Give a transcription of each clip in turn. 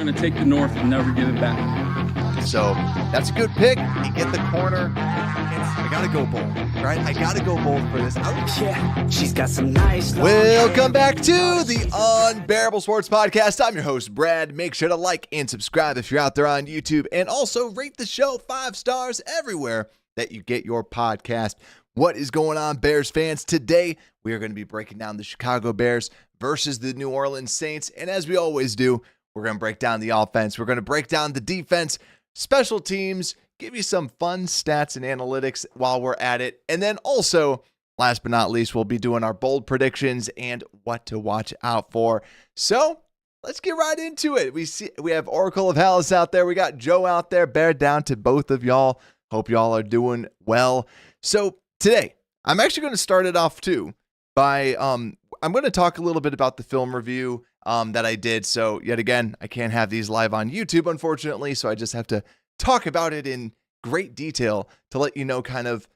We're going to take the North and never give it back. So that's a good pick. You get the corner. I got to go bold, right? I got to go bold for this. Yeah, she's got some nice. Welcome back to the Unbearable Sports Podcast. I'm your host, Brad. Make sure to like and subscribe if you're out there on YouTube, and also rate the show 5 stars everywhere that you get your podcast. What is going on, Bears fans? Today, we are going to be breaking down the Chicago Bears versus the New Orleans Saints. And as we always do, we're going to break down the offense. We're going to break down the defense, special teams, give you some fun stats and analytics while we're at it. And then also, last but not least, we'll be doing our bold predictions and what to watch out for. So let's get right into it. We have Oracle of Hallis out there. We got Joe out there. Bear down to both of y'all. Hope y'all are doing well. So today, I'm actually going to start it off too by I'm going to talk a little bit about the film review that I did. So yet again, I can't have these live on YouTube, unfortunately. So I just have to talk about it in great detail to let you know kind of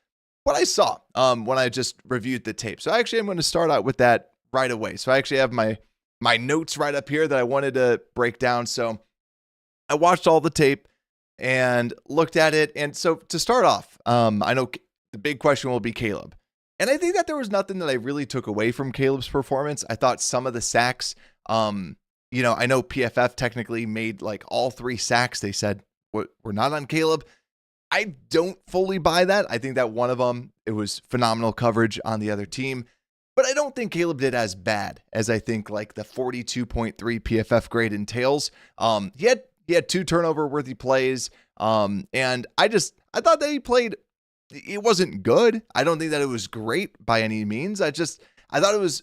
what I saw when I just reviewed the tape. So actually, I'm going to start out with that right away. So I actually have my notes right up here that I wanted to break down. So I watched all the tape and looked at it. And so to start off, I know the big question will be Caleb. And I think that there was nothing that I really took away from Caleb's performance. I thought some of the sacks, I know PFF technically made like all 3 sacks. They said we're not on Caleb. I don't fully buy that. I think that one of them, it was phenomenal coverage on the other team. But I don't think Caleb did as bad as I think like the 42.3 PFF grade entails. He had 2 turnover-worthy plays. And I thought that he played. It wasn't good. I don't think that it was great by any means. I thought it was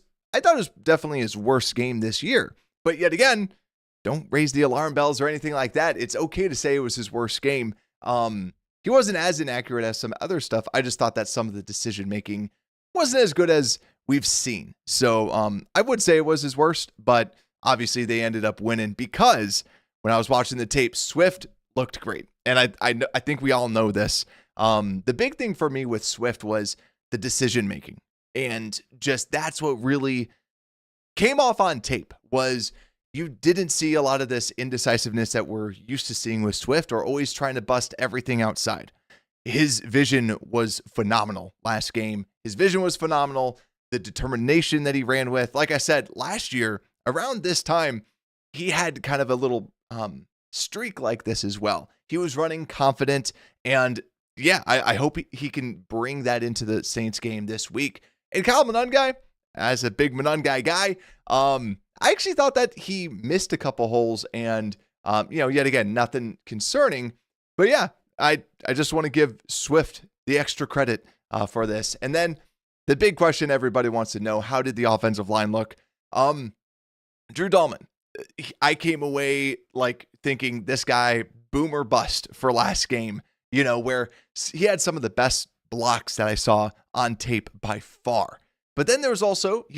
definitely his worst game this year. But yet again, don't raise the alarm bells or anything like that. It's okay to say it was his worst game. He wasn't as inaccurate as some other stuff. I just thought that some of the decision making wasn't as good as we've seen. So I would say it was his worst, but obviously they ended up winning because when I was watching the tape, Swift looked great. And I think we all know this. The big thing for me with Swift was the decision making. And just that's what really came off on tape was you didn't see a lot of this indecisiveness that we're used to seeing with Swift or always trying to bust everything outside. His vision was phenomenal last game. His vision was phenomenal. The determination that he ran with, like I said, last year around this time, he had kind of a little streak like this as well. He was running confident, and yeah, I hope he can bring that into the Saints game this week. And Kyle Monangai, as a big Monangai guy, I actually thought that he missed a couple holes and, yet again, nothing concerning. But yeah, I just want to give Swift the extra credit for this. And then the big question everybody wants to know, how did the offensive line look? Drew Dahlman, I came away like thinking this guy boom or bust for last game, where he had some of the best blocks that I saw on tape by far. But then he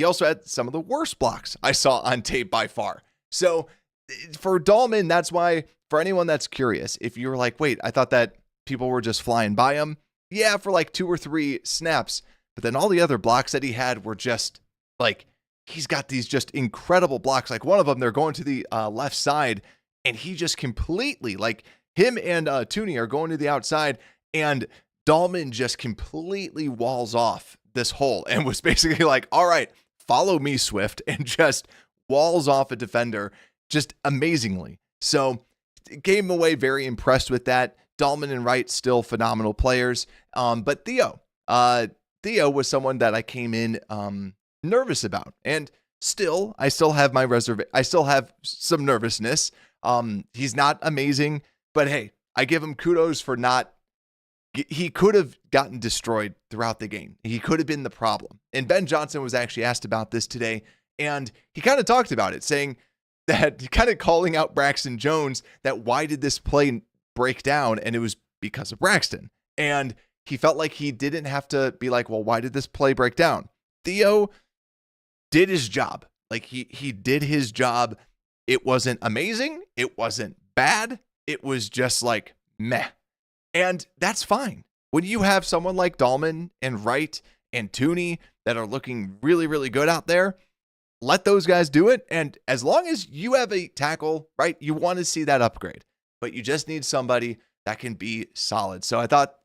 also had some of the worst blocks I saw on tape by far. So for Dahlman, that's why, for anyone that's curious, if you're like, wait, I thought that people were just flying by him. Yeah, for like 2 or 3 snaps. But then all the other blocks that he had were just like, he's got these just incredible blocks. Like one of them, they're going to the left side and he just completely, like him and Tooney are going to the outside and Dahlman just completely walls off this hole and was basically like, all right, follow me, Swift, and just walls off a defender just amazingly. So came away very impressed with that. Dahlman and Wright still phenomenal players. But Theo was someone that I came in nervous about. And I still have some nervousness. He's not amazing, but hey, I give him kudos for he could have gotten destroyed throughout the game. He could have been the problem. And Ben Johnson was actually asked about this today, and he kind of talked about it, saying that, kind of calling out Braxton Jones, that why did this play break down? And it was because of Braxton. And he felt like he didn't have to be like, well, why did this play break down? Theo did his job. Like he did his job. It wasn't amazing. It wasn't bad. It was just like meh. And that's fine. When you have someone like Dahlman and Wright and Tooney that are looking really, really good out there, let those guys do it. And as long as you have a tackle, right, you want to see that upgrade, but you just need somebody that can be solid. So I thought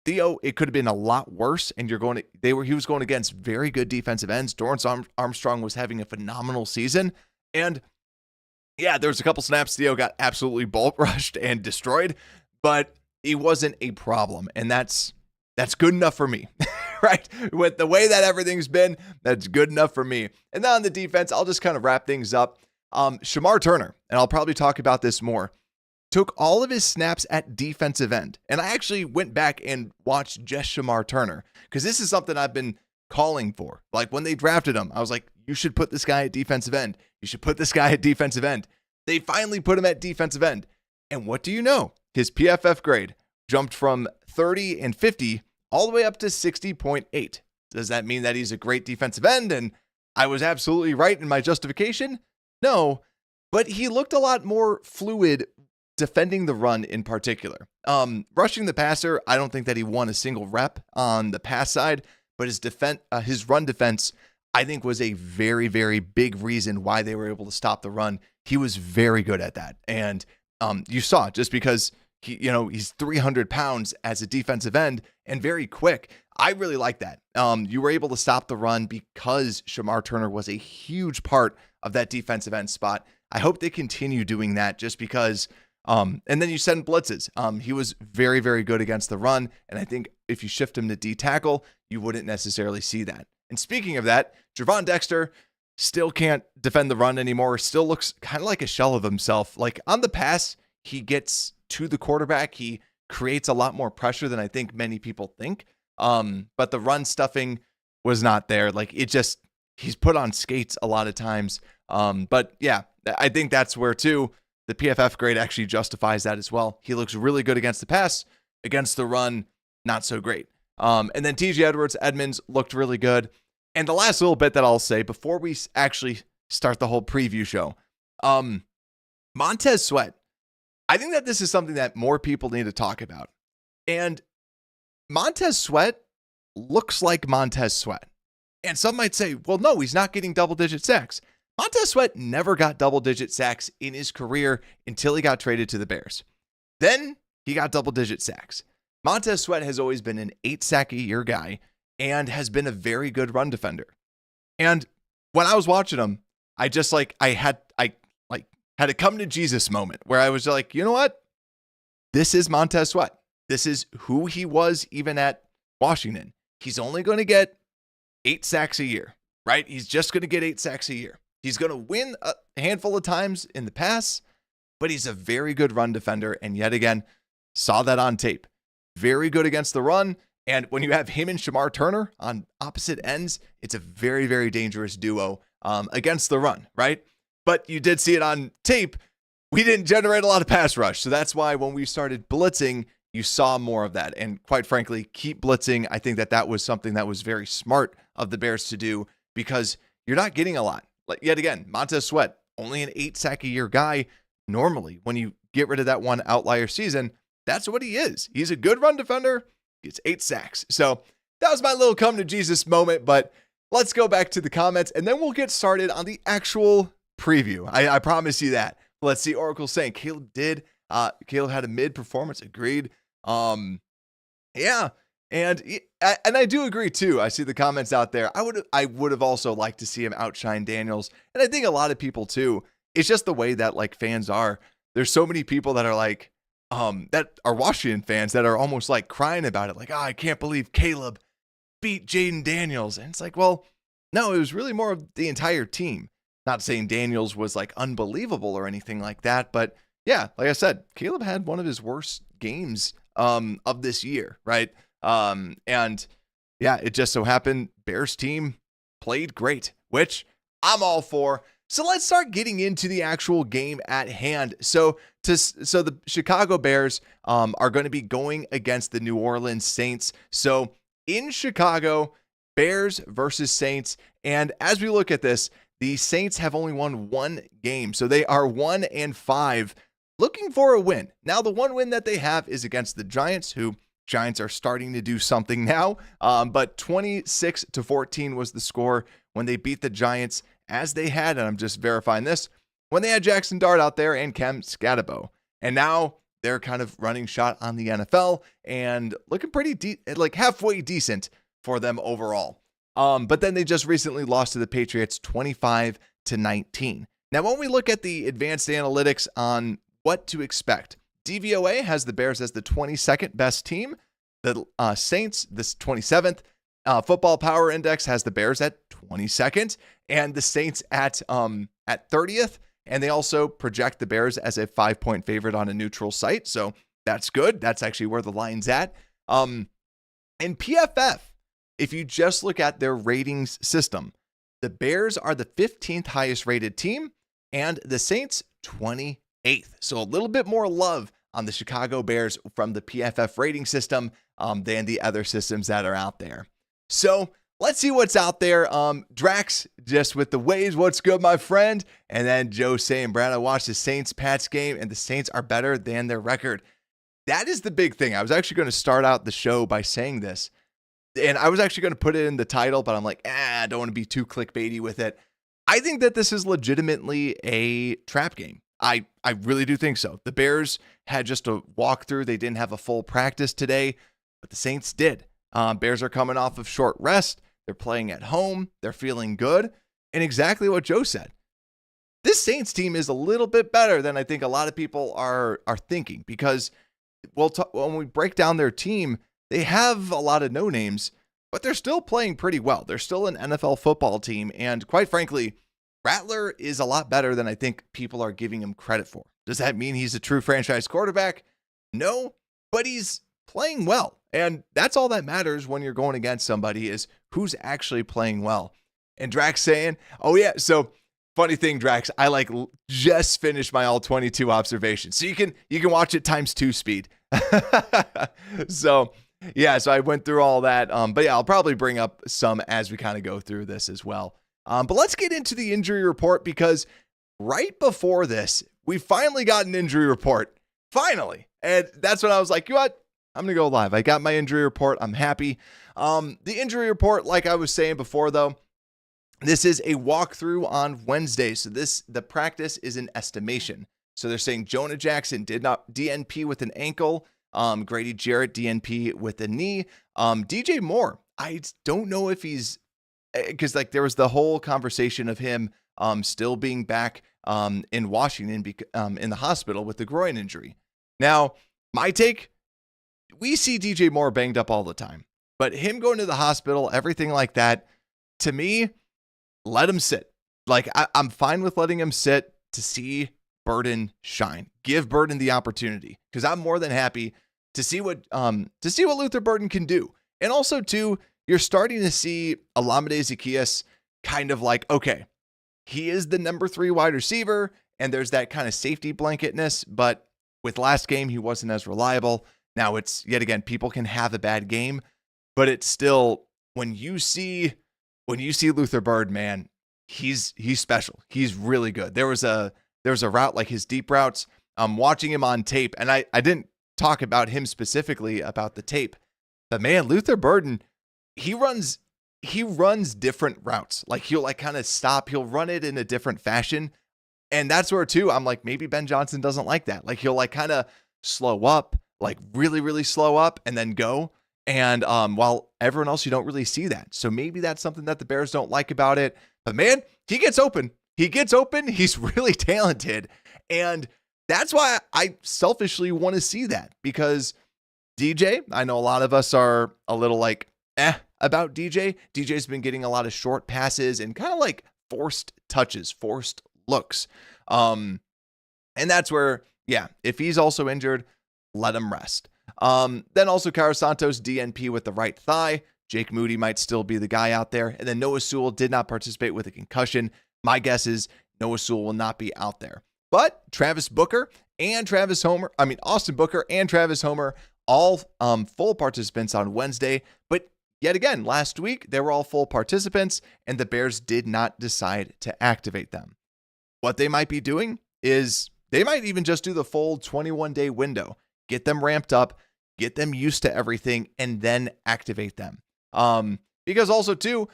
Theo, it could have been a lot worse. And he was going against very good defensive ends. Dorrance Armstrong was having a phenomenal season. And yeah, there was a couple snaps Theo got absolutely bolt rushed and destroyed, but he wasn't a problem. And that's good enough for me, right? With the way that everything's been, that's good enough for me. And then on the defense, I'll just kind of wrap things up. Shamar Turner, and I'll probably talk about this more, took all of his snaps at defensive end. And I actually went back and watched just Shamar Turner because this is something I've been calling for. Like when they drafted him, I was like, you should put this guy at defensive end. You should put this guy at defensive end. They finally put him at defensive end. And what do you know? His PFF grade jumped from 30 and 50 all the way up to 60.8. Does that mean that he's a great defensive end? And I was absolutely right in my justification? No, but he looked a lot more fluid defending the run in particular. Rushing the passer, I don't think that he won a single rep on the pass side, but his run defense, I think, was a very, very big reason why they were able to stop the run. He was very good at that. And you saw it just because he's 300 pounds as a defensive end and very quick. I really like that. You were able to stop the run because Shamar Turner was a huge part of that defensive end spot. I hope they continue doing that just because. And then you send blitzes. He was very, very good against the run. And I think if you shift him to D tackle, you wouldn't necessarily see that. And speaking of that, Gervon Dexter still can't defend the run anymore. Still looks kind of like a shell of himself. Like on the pass, he gets to the quarterback. He creates a lot more pressure than I think many people think. But the run stuffing was not there. Like he's put on skates a lot of times. But yeah, I think that's where too, the PFF grade actually justifies that as well. He looks really good against the pass. Against the run, not so great. And then TJ Edwards looked really good. And the last little bit that I'll say before we actually start the whole preview show, Montez Sweat. I think that this is something that more people need to talk about. And Montez Sweat looks like Montez Sweat. And some might say, well, no, he's not getting double-digit sacks. Montez Sweat never got double-digit sacks in his career until he got traded to the Bears. Then he got double-digit sacks. Montez Sweat has always been an 8-sack-a-year guy and has been a very good run defender. And when I was watching him, I had a come to Jesus moment where I was like, you know what? This is Montez Sweat. This is who he was even at Washington. He's only going to get 8 sacks a year, right? He's just going to get 8 sacks a year. He's going to win a handful of times in the pass, but he's a very good run defender. And yet again, saw that on tape. Very good against the run. And when you have him and Shamar Turner on opposite ends, it's a very, very dangerous duo against the run, right? But you did see it on tape. We didn't generate a lot of pass rush. So that's why when we started blitzing, you saw more of that. And quite frankly, keep blitzing. I think that was something that was very smart of the Bears to do because you're not getting a lot. Like yet again, Montez Sweat, only an 8-sack-a-year guy. Normally, when you get rid of that one outlier season, that's what he is. He's a good run defender. He gets 8 sacks. So that was my little come to Jesus moment. But let's go back to the comments, and then we'll get started on the actual preview. I promise you that. Let's see. Oracle saying Caleb had a mid performance. Agreed. Yeah. And I do agree too. I see the comments out there. I would have also liked to see him outshine Daniels. And I think a lot of people too. It's just the way that like fans are. There's so many people that are like, that are Washington fans that are almost like crying about it. Like, I can't believe Caleb beat Jaden Daniels. And it's like, well, no, it was really more of the entire team. Not saying Daniels was like unbelievable or anything like that. But yeah, like I said, Caleb had one of his worst games of this year, right? And yeah, it just so happened Bears team played great, which I'm all for. So let's start getting into the actual game at hand. So the Chicago Bears are going to be going against the New Orleans Saints. So in Chicago, Bears versus Saints. And as we look at this, the Saints have only won one game. So they are 1-5, looking for a win. Now, the one win that they have is against the Giants, who Giants are starting to do something now. But 26-14 was the score when they beat the Giants as they had, and I'm just verifying this, when they had Jackson Dart out there and Cam Scatabo. And now they're kind of running shot on the NFL and looking pretty like halfway decent for them overall. But then they just recently lost to the Patriots 25-19. Now, when we look at the advanced analytics on what to expect, DVOA has the Bears as the 22nd best team. The Saints, this 27th. Football Power Index has the Bears at 22nd and the Saints at 30th. And they also project the Bears as a 5-point favorite on a neutral site. So that's good. That's actually where the line's at. And PFF, if you just look at their ratings system, the Bears are the 15th highest rated team and the Saints 28th. So a little bit more love on the Chicago Bears from the PFF rating system than the other systems that are out there. So let's see what's out there. Drax, just with the waves, what's good, my friend? And then Joe saying, Brad, I watched the Saints-Pats game, and the Saints are better than their record. That is the big thing. I was actually going to start out the show by saying this, and I was actually going to put it in the title, but I'm like, I don't want to be too clickbaity with it. I think that this is legitimately a trap game. I really do think so. The Bears had just a walkthrough. They didn't have a full practice today, but the Saints did. Bears are coming off of short rest. They're playing at home. They're feeling good. And exactly what Joe said. This Saints team is a little bit better than I think a lot of people are thinking because when we break down their team, they have a lot of no names, but they're still playing pretty well. They're still an NFL football team. And quite frankly, Rattler is a lot better than I think people are giving him credit for. Does that mean he's a true franchise quarterback? No, but he's playing well. And that's all that matters when you're going against somebody is who's actually playing well. And Drax saying, oh yeah, so funny thing, Drax, I just finished my all 22 observations. So you can watch it times 2 speed. So yeah, so I went through all that. But yeah, I'll probably bring up some as we kind of go through this as well. But let's get into the injury report because right before this, we finally got an injury report. Finally. And that's when I was like, you know what? I'm going to go live. I got my injury report. I'm happy. The injury report, like I was saying before, though, this is a walkthrough on Wednesday. So the practice is an estimation. So they're saying Jonah Jackson did not DNP with an ankle. Grady Jarrett DNP with a knee. DJ Moore, I don't know if he's because there was the whole conversation of him still being back in Washington in the hospital with the groin injury. Now, my take, we see DJ Moore banged up all the time, but him going to the hospital, everything like that, to me, let him sit. I'm fine with letting him sit to see Burden shine. Give Burden the opportunity because I'm more than happy to see what Luther Burden can do. And also, too, you're starting to see Olamide Zaccheaus kind of okay, he is the number 3 wide receiver, and there's that kind of safety blanketness, but with last game, he wasn't as reliable. Now it's, yet again, people can have a bad game, but it's still, when you see Luther Burden, man, he's special. He's really good. There was a route, like his deep routes. I'm watching him on tape, and I didn't talk about him specifically about the tape, but man, Luther Burden, he runs different routes. He'll kind of stop. He'll run it in a different fashion. And that's where too, I'm like, maybe Ben Johnson doesn't like that. He'll kind of slow up, really, really slow up and then go. And while everyone else, you don't really see that. So maybe that's something that the Bears don't like about it. But man, he gets open. He's really talented. And that's why I selfishly want to see that because DJ, I know a lot of us are a little about DJ. DJ's been getting a lot of short passes and kind of forced touches, forced looks. And that's where, yeah, if he's also injured, let him rest. Then also Cairo Santos DNP with the right thigh. Jake Moody might still be the guy out there. And then Noah Sewell did not participate with a concussion. My guess is Noah Sewell will not be out there. But Austin Booker and Travis Homer, all full participants on Wednesday. But yet again, last week, they were all full participants, and the Bears did not decide to activate them. What they might be doing is they might even just do the full 21-day window, get them ramped up, get them used to everything, and then activate them. Because also, too,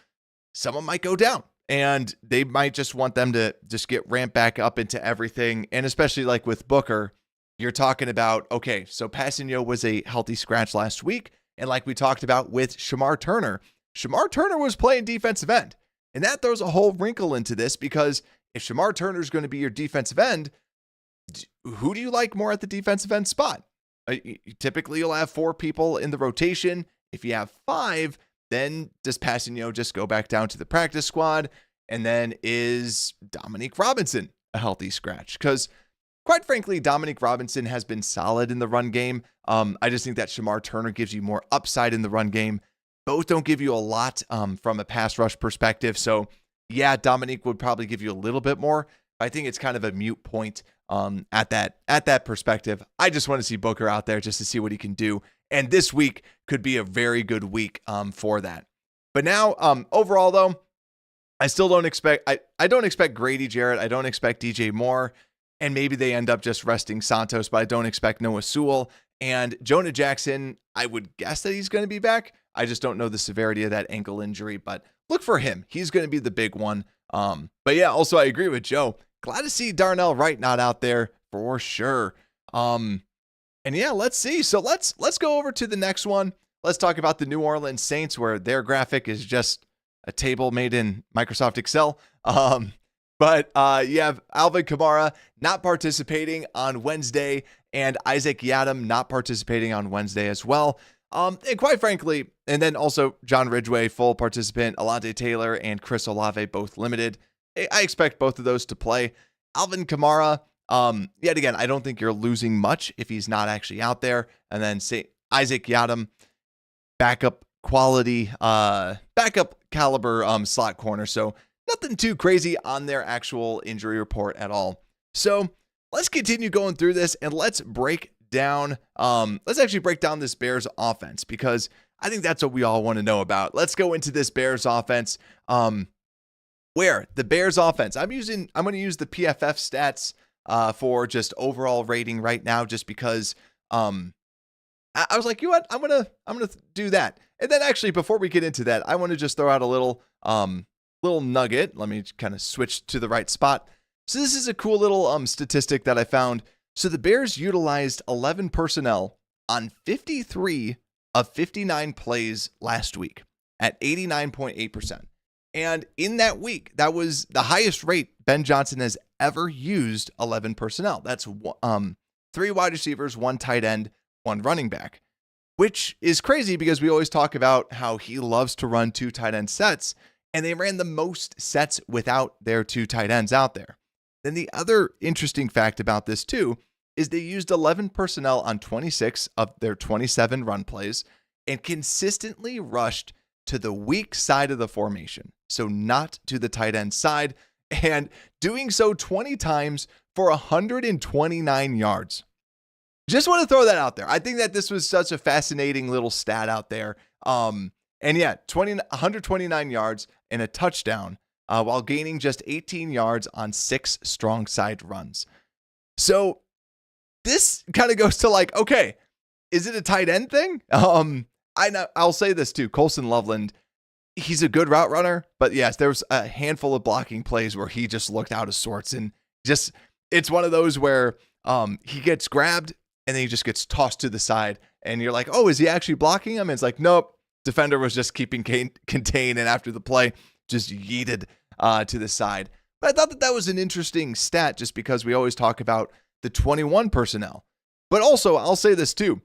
someone might go down. And they might just want them to just get ramped back up into everything. And especially like with Booker, you're talking about, okay, so Passanio was a healthy scratch last week. And like we talked about with Shamar Turner was playing defensive end. And that throws a whole wrinkle into this, because if Shamar Turner is going to be your defensive end, who do you like more at the defensive end spot? Typically, you'll have 4 people in the rotation. If you have 5, then does Passanio just go back down to the practice squad? And then is Dominique Robinson a healthy scratch? Because quite frankly, Dominique Robinson has been solid in the run game. I just think that Shamar Turner gives you more upside in the run game. Both don't give you a lot from a pass rush perspective. So yeah, Dominique would probably give you a little bit more. I think it's kind of a moot point at that perspective. I just want to see Booker out there just to see what he can do. And this week could be a very good week for that. But now, overall though, I still don't expect, I don't expect Grady Jarrett. I don't expect DJ Moore. And maybe they end up just resting Santos, but I don't expect Noah Sewell. And Jonah Jackson, I would guess that he's going to be back. I just don't know the severity of that ankle injury, but look for him. He's going to be the big one. But yeah, also I agree with Joe. Glad to see Darnell Wright not out there for sure. And yeah, let's see. So let's go over to the next one. Let's talk about the New Orleans Saints, where their graphic is just a table made in Microsoft Excel. But you have Alvin Kamara not participating on Wednesday, and Isaac Yiadom not participating on Wednesday as well. And quite frankly, and then also John Ridgeway, full participant, Alante Taylor and Chris Olave, both limited. I expect both of those to play. Alvin Kamara, yet again, I don't think you're losing much if he's not actually out there. And then say Isaac Yiadom, backup quality, backup caliber slot corner. So nothing too crazy on their actual injury report at all. So let's continue going through this and let's break down. Let's actually break down this Bears offense, because I think that's what we all want to know about. Let's go into this Bears offense. Where the Bears offense, I'm going to use the PFF stats for just overall rating right now, just because I was like, you know what, I'm gonna do that. And then actually, before we get into that, I want to just throw out a little nugget. Let me kind of switch to the right spot. So this is a cool little statistic that I found. So the Bears utilized 11 personnel on 53 of 59 plays last week at 89.8%. And in that week, that was the highest rate Ben Johnson has ever used 11 personnel. That's 3 wide receivers, 1 tight end, 1 running back, which is crazy because we always talk about how he loves to run 2 tight end sets, and they ran the most sets without their 2 tight ends out there. Then the other interesting fact about this too is they used 11 personnel on 26 of their 27 run plays and consistently rushed to the weak side of the formation, so not to the tight end side, and doing so 20 times for 129 yards. Just want to throw that out there. I think that this was such a fascinating little stat out there. And yeah, 129 yards and a touchdown while gaining just 18 yards on 6 strong side runs. So this kind of goes to like, okay, is it a tight end thing? I'll say this too. Colson Loveland, he's a good route runner, but yes, there was a handful of blocking plays where he just looked out of sorts, and just, it's one of those where he gets grabbed and then he just gets tossed to the side, and you're like, oh, is he actually blocking him? And it's like, nope, defender was just keeping contained, and after the play, just yeeted to the side. But I thought that was an interesting stat, just because we always talk about the 21 personnel. But also, I'll say this too.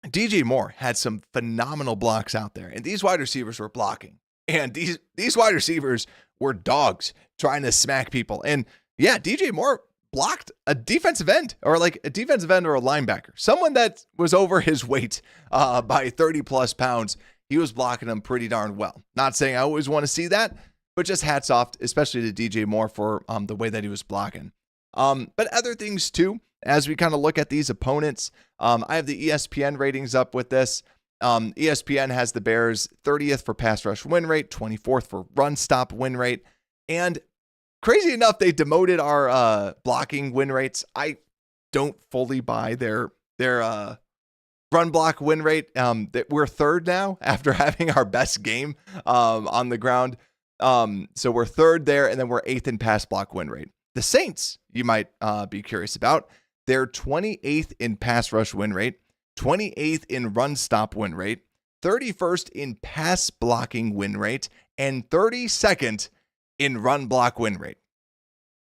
DJ Moore had some phenomenal blocks out there, and these wide receivers were blocking, and these wide receivers were dogs trying to smack people. And yeah, DJ Moore blocked a defensive end or a linebacker, someone that was over his weight by 30 plus pounds. He was blocking them pretty darn well. Not saying I always want to see that, but just hats off, especially to DJ Moore for the way that he was blocking. But other things too, as we kind of look at these opponents, I have the ESPN ratings up with this. ESPN has the Bears 30th for pass rush win rate, 24th for run stop win rate. And crazy enough, they demoted our blocking win rates. I don't fully buy their run block win rate. That we're 3rd now after having our best game on the ground. So we're third there, and then we're eighth in pass block win rate. The Saints, you might be curious about, they're 28th in pass rush win rate, 28th in run stop win rate, 31st in pass blocking win rate, and 32nd in run block win rate.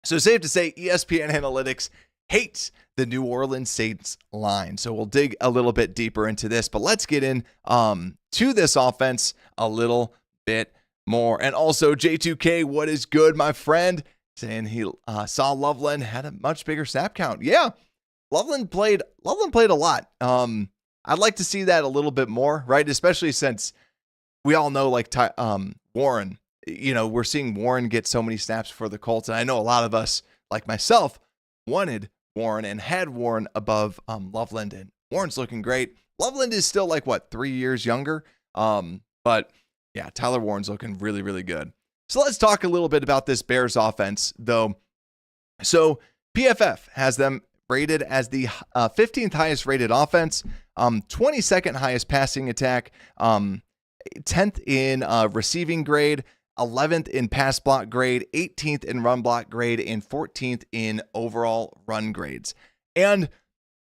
So safe to say ESPN Analytics hates the New Orleans Saints line. So we'll dig a little bit deeper into this, but let's get in to this offense a little bit more. And also J2K, what is good, my friend? Saying he saw Loveland had a much bigger snap count. Yeah, Loveland played a lot. I'd like to see that a little bit more, right? Especially since we all know, like, Warren, we're seeing Warren get so many snaps for the Colts. And I know a lot of us, like myself, wanted Warren and had Warren above Loveland. And Warren's looking great. Loveland is still 3 years younger. But yeah, Tyler Warren's looking really, really good. So let's talk a little bit about this Bears offense, though. So PFF has them rated as the 15th highest rated offense, 22nd highest passing attack, 10th in receiving grade, 11th in pass block grade, 18th in run block grade, and 14th in overall run grades. And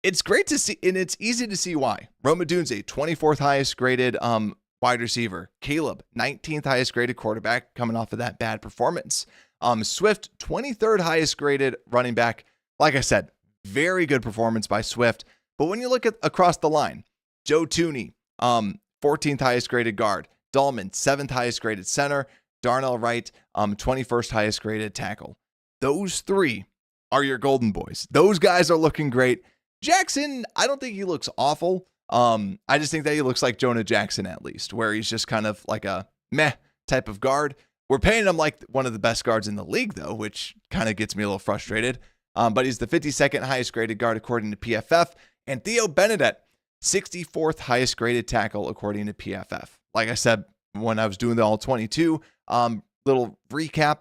it's great to see, and it's easy to see why. Rome Odunze, 24th highest graded wide receiver. Caleb, 19th highest graded quarterback, coming off of that bad performance. Swift, 23rd highest graded running back. Like I said, very good performance by Swift. But when you look at across the line, Joe Tooney, 14th highest graded guard. Dahlman, 7th highest graded center. Darnell Wright, 21st highest graded tackle. Those three are your golden boys. Those guys are looking great. Jackson, I don't think he looks awful. I just think that he looks like Jonah Jackson, at least, where he's just kind of like a meh type of guard. We're paying him like one of the best guards in the league, though, which kind of gets me a little frustrated. But he's the 52nd highest graded guard according to PFF. And Theo Benedette, 64th highest graded tackle according to PFF. Like I said, when I was doing the all 22, little recap,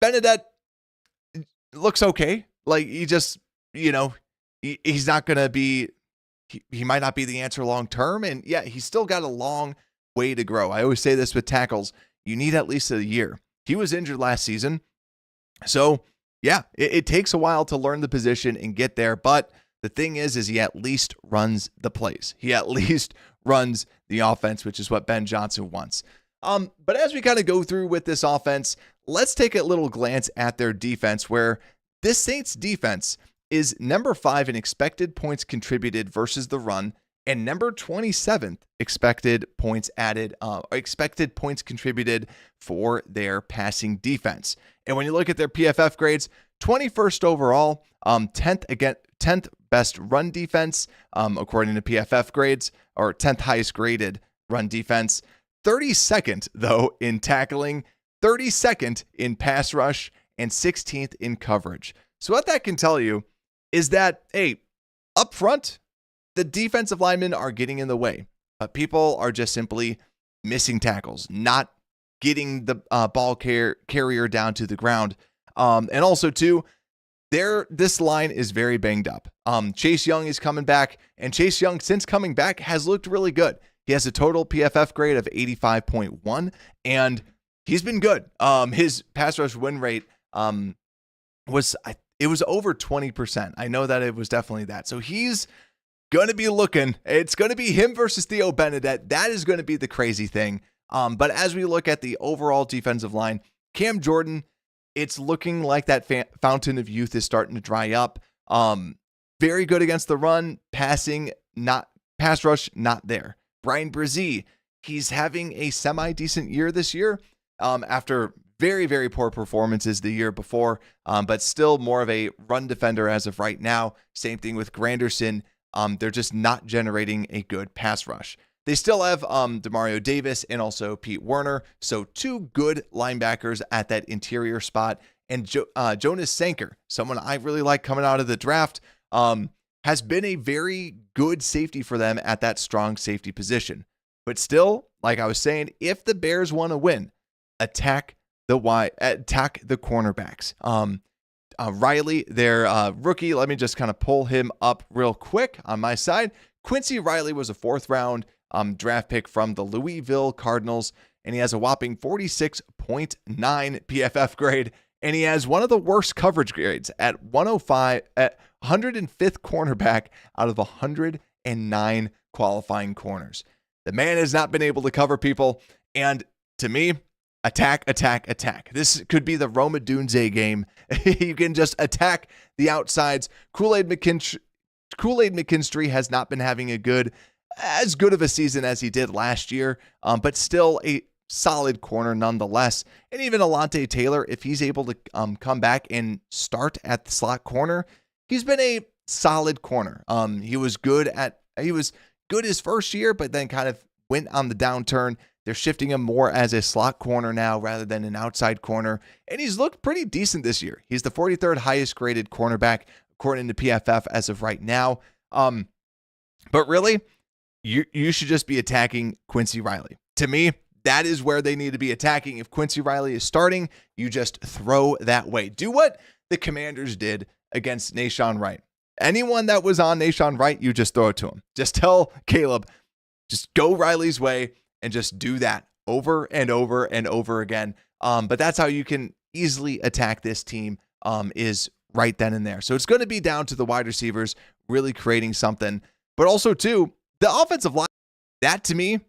Benedette looks okay. Like, he just, he's not going to be, he might not be the answer long term. And yeah, he's still got a long way to grow. I always say this with tackles. You need at least a year. He was injured last season. So yeah, it takes a while to learn the position and get there. But the thing is he at least runs the plays. He at least runs the offense, which is what Ben Johnson wants. But as we kind of go through with this offense, let's take a little glance at their defense, where this Saints defense is number 5 in expected points contributed versus the run, and number 27th expected points contributed for their passing defense. And when you look at their PFF grades, 21st overall, 10th best run defense, according to PFF grades, or 10th highest graded run defense, 32nd though in tackling, 32nd in pass rush, and 16th in coverage. So what that can tell you is that, hey, up front, the defensive linemen are getting in the way, but people are just simply missing tackles, not getting the ball carrier down to the ground. And also, too, this line is very banged up. Chase Young is coming back, and Chase Young, since coming back, has looked really good. He has a total PFF grade of 85.1, and he's been good. His pass rush win rate was over 20%. I know that it was definitely that. So he's going to be looking. It's going to be him versus Theo Benedette. That is going to be the crazy thing. But as we look at the overall defensive line, Cam Jordan, it's looking like that fountain of youth is starting to dry up. Very good against the run, pass rush, not there. Brian Brzee, he's having a semi-decent year this year after very, very poor performances the year before, but still more of a run defender as of right now. Same thing with Granderson. They're just not generating a good pass rush. They still have Demario Davis and also Pete Werner, so two good linebackers at that interior spot. And Jonas Sanker, someone I really like coming out of the draft, has been a very good safety for them at that strong safety position. But still, like I was saying, if the Bears want to win, attack the cornerbacks. Riley, their rookie, let me just kind of pull him up real quick on my side. Quincy Riley was a 4th round draft pick from the Louisville Cardinals, and he has a whopping 46.2 0.9 PFF grade, and he has one of the worst coverage grades at 105 at 105th cornerback out of 109 qualifying corners. The man has not been able to cover people, and to me, attack, attack, attack. This could be the Roma Dunze game. You can just attack the outsides. Kool-Aid McKinstry has not been having as good of a season as he did last year, but still a solid corner nonetheless. And even Alontae Taylor, if he's able to come back and start at the slot corner, he's been a solid corner. He was good his first year, but then kind of went on the downturn. They're shifting him more as a slot corner now rather than an outside corner. And he's looked pretty decent this year. He's the 43rd highest graded cornerback according to PFF as of right now. But really, you should just be attacking Quincy Riley. To me, that is where they need to be attacking. If Quincy Riley is starting, you just throw that way. Do what the Commanders did against Nahshon Wright. Anyone that was on Nahshon Wright, you just throw it to him. Just tell Caleb, just go Riley's way and just do that over and over and over again. But that's how you can easily attack this team, is right then and there. So it's going to be down to the wide receivers really creating something. But also, too, the offensive line, that to me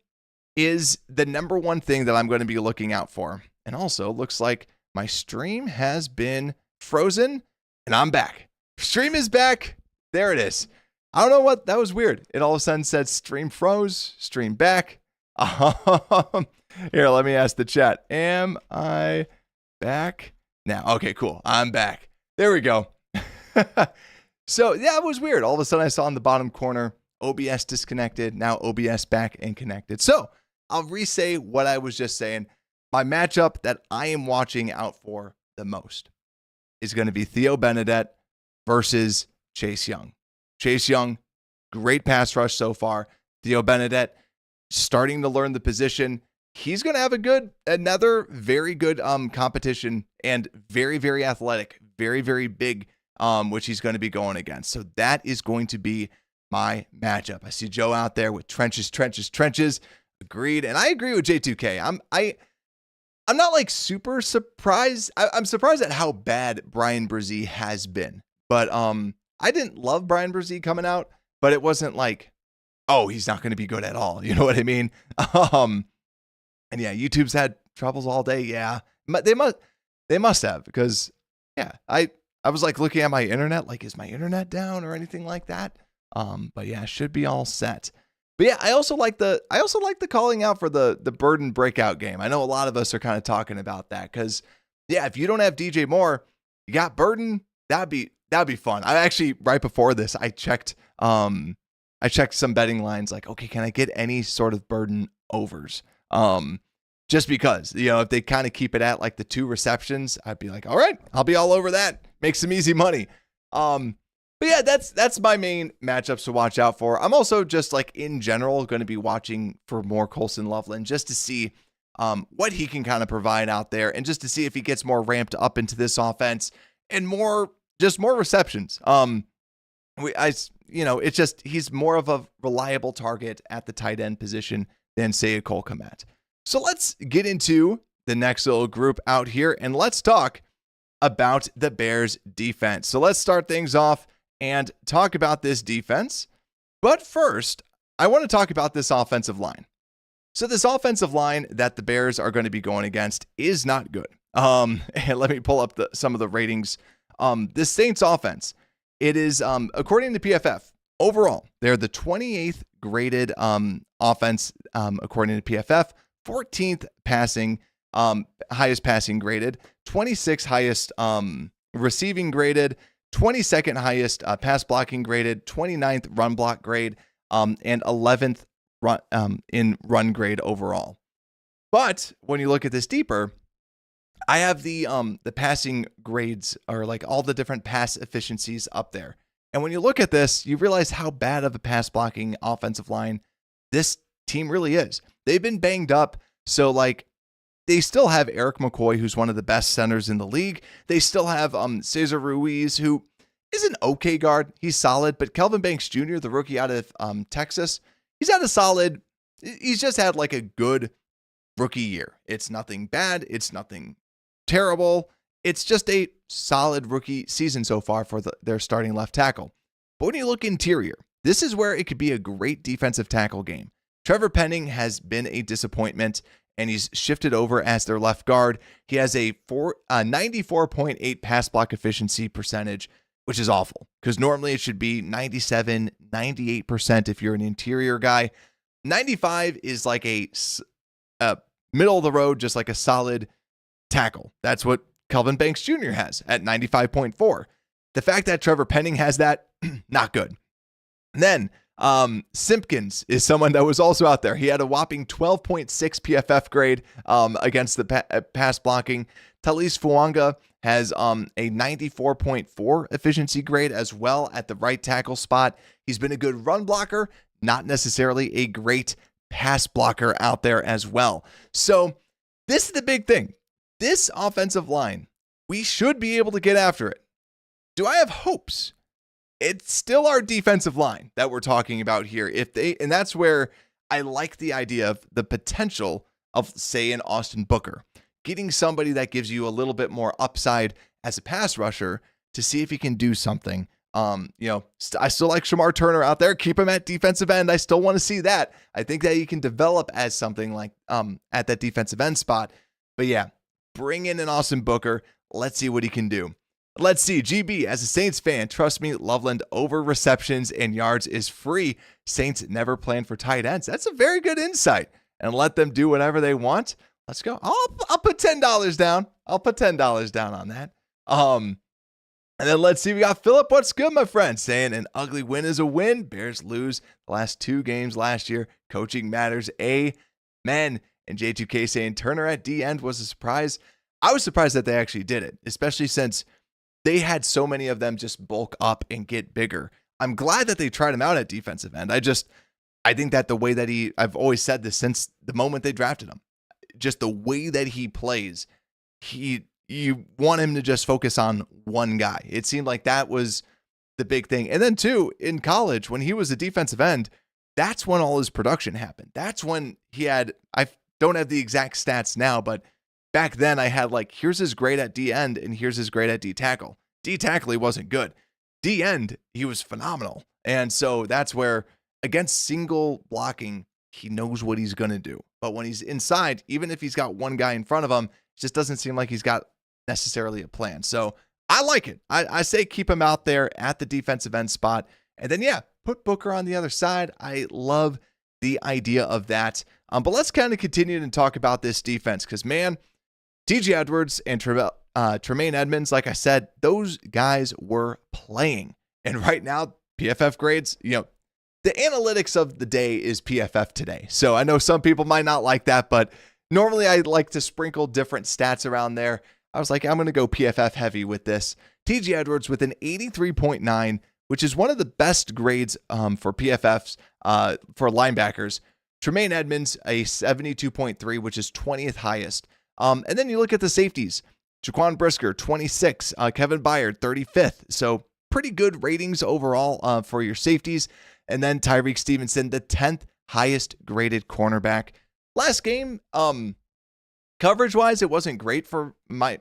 is the number one thing that I'm going to be looking out for. And also, looks like my stream has been frozen, and I'm back. Stream is back. There it is. I don't know what, that was weird. It all of a sudden said stream froze, stream back. Here, let me ask the chat. Am I back now? Okay, cool. I'm back. There we go. So, yeah, it was weird. All of a sudden, I saw in the bottom corner, OBS disconnected. Now OBS back and connected. So, I'll re-say what I was just saying. My matchup that I am watching out for the most is going to be Theo Bennett versus Chase Young. Chase Young, great pass rush so far. Theo Bennett starting to learn the position. He's going to have another very good competition, and very, very athletic, very, very big, which he's going to be going against. So that is going to be my matchup. I see Joe out there with trenches. Agreed. And I agree with J2K. I'm not like super surprised. I'm surprised at how bad Brian Brzee has been. But I didn't love Brian Brzee coming out, but it wasn't like, oh, he's not going to be good at all. You know what I mean? And yeah, YouTube's had troubles all day. Yeah, they must have, because yeah, I was like looking at my internet, like, is my internet down or anything like that? But yeah, should be all set. But yeah, I also like the calling out for the Burden breakout game. I know a lot of us are kind of talking about that, because yeah, if you don't have DJ Moore, you got Burden. That'd be fun. I actually, right before this, I checked some betting lines, like, okay, can I get any sort of Burden overs? Just because, if they kind of keep it at like the 2 receptions, I'd be like, all right, I'll be all over that. Make some easy money. But yeah, that's my main matchups to watch out for. I'm also just like in general going to be watching for more Colson Loveland, just to see what he can kind of provide out there, and just to see if he gets more ramped up into this offense and more receptions. It's just, he's more of a reliable target at the tight end position than say a Cole Kmet. So let's get into the next little group out here, and let's talk about the Bears defense. So let's start things off and talk about this defense. But first, I want to talk about this offensive line. So this offensive line that the Bears are going to be going against is not good. And let me pull up some of the ratings. This Saints offense, it is, according to PFF, overall, they're the 28th graded offense, according to PFF, 14th passing, highest passing graded, 26th highest receiving graded, 22nd highest pass blocking graded, 29th run block grade, and 11th in run grade overall. But when you look at this deeper, I have the passing grades, or like all the different pass efficiencies up there. And when you look at this, you realize how bad of a pass blocking offensive line this team really is. They've been banged up. So like, they still have Eric McCoy, who's one of the best centers in the league. They still have Cesar Ruiz, who is an okay guard. He's solid. But Kelvin Banks Jr., the rookie out of Texas, he's just had like a good rookie year. It's nothing bad. It's nothing terrible. It's just a solid rookie season so far for their starting left tackle. But when you look interior, this is where it could be a great defensive tackle game. Trevor Penning has been a disappointment, and he's shifted over as their left guard. He has a 94.8 pass block efficiency percentage, which is awful because normally it should be 97, 98% if you're an interior guy. 95 is like a middle of the road, just like a solid tackle. That's what Kelvin Banks Jr. has at 95.4. The fact that Trevor Penning has that, not good. And then Simpkins is someone that was also out there. He had a whopping 12.6 PFF grade against the pass blocking. Talise Fuanga has a 94.4 efficiency grade as well at the right tackle spot. He's been a good run blocker, not necessarily a great pass blocker out there as well. So this is the big thing. This offensive line, we should be able to get after it. Do I have hopes? It's still our defensive line that we're talking about here. And that's where I like the idea of the potential of, say, an Austin Booker, getting somebody that gives you a little bit more upside as a pass rusher to see if he can do something. I still like Shamar Turner out there. Keep him at defensive end. I still want to see that. I think that he can develop as something like at that defensive end spot. But yeah, bring in an Austin Booker. Let's see what he can do. Let's see. GB, as a Saints fan, trust me, Loveland over receptions and yards is free. Saints never plan for tight ends. That's a very good insight. And let them do whatever they want. Let's go. I'll put $10 down. I'll put $10 down on that. And then let's see. We got Philip. What's good, my friend? Saying an ugly win is a win. Bears lose the last 2 games last year. Coaching matters. Amen. And J2K saying Turner at D end was a surprise. I was surprised that they actually did it, especially since they had so many of them just bulk up and get bigger. I'm glad that they tried him out at defensive end. I think that the way that I've always said this since the moment they drafted him, just the way that he plays, you want him to just focus on one guy. It seemed like that was the big thing. And then too, in college, when he was a defensive end, that's when all his production happened. That's when I don't have the exact stats now, but back then I had here's his grade at D end and here's his grade at D tackle. D tackle, he wasn't good. D end, he was phenomenal. And so that's where against single blocking, he knows what he's going to do. But when he's inside, even if he's got one guy in front of him, it just doesn't seem like he's got necessarily a plan. So I like it. I say keep him out there at the defensive end spot. And then, put Booker on the other side. I love the idea of that. But let's kind of continue and talk about this defense because, man, TJ Edwards and Tremaine Edmonds, like I said, those guys were playing. And right now, PFF grades, the analytics of the day is PFF today. So I know some people might not like that, but normally I like to sprinkle different stats around there. I was like, I'm going to go PFF heavy with this. TJ Edwards with an 83.9, which is one of the best grades for PFFs for linebackers. Tremaine Edmonds, a 72.3, which is 20th highest. And then you look at the safeties. Jaquan Brisker, 26. Kevin Byard, 35th. So pretty good ratings overall for your safeties. And then Tyreek Stevenson, the 10th highest graded cornerback. Last game, coverage-wise, it wasn't great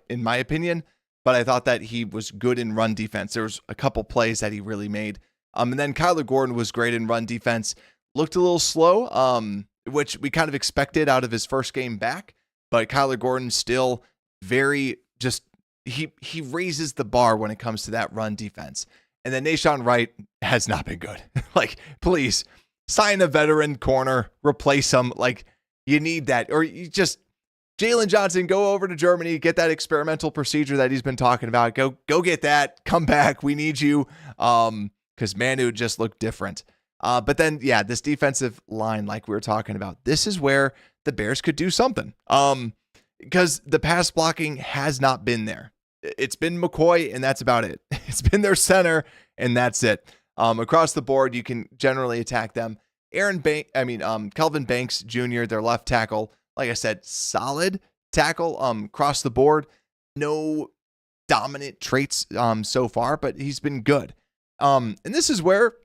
in my opinion, but I thought that he was good in run defense. There was a couple plays that he really made. And then Kyler Gordon was great in run defense. Looked a little slow, which we kind of expected out of his first game back. But Kyler Gordon still very he raises the bar when it comes to that run defense. And then Nahshon Wright has not been good. Please sign a veteran corner, replace him. You need that. Or you just Jalen Johnson, go over to Germany, get that experimental procedure that he's been talking about. Go get that. Come back. We need you. Because Manu just looked different. But then, this defensive line, like we were talking about, this is where the Bears could do something. Because the pass blocking has not been there. It's been McCoy, and that's about it. It's been their center, and that's it. Across the board, you can generally attack them. Kelvin Banks Jr., their left tackle, like I said, solid tackle across the board. No dominant traits so far, but he's been good. And this is where,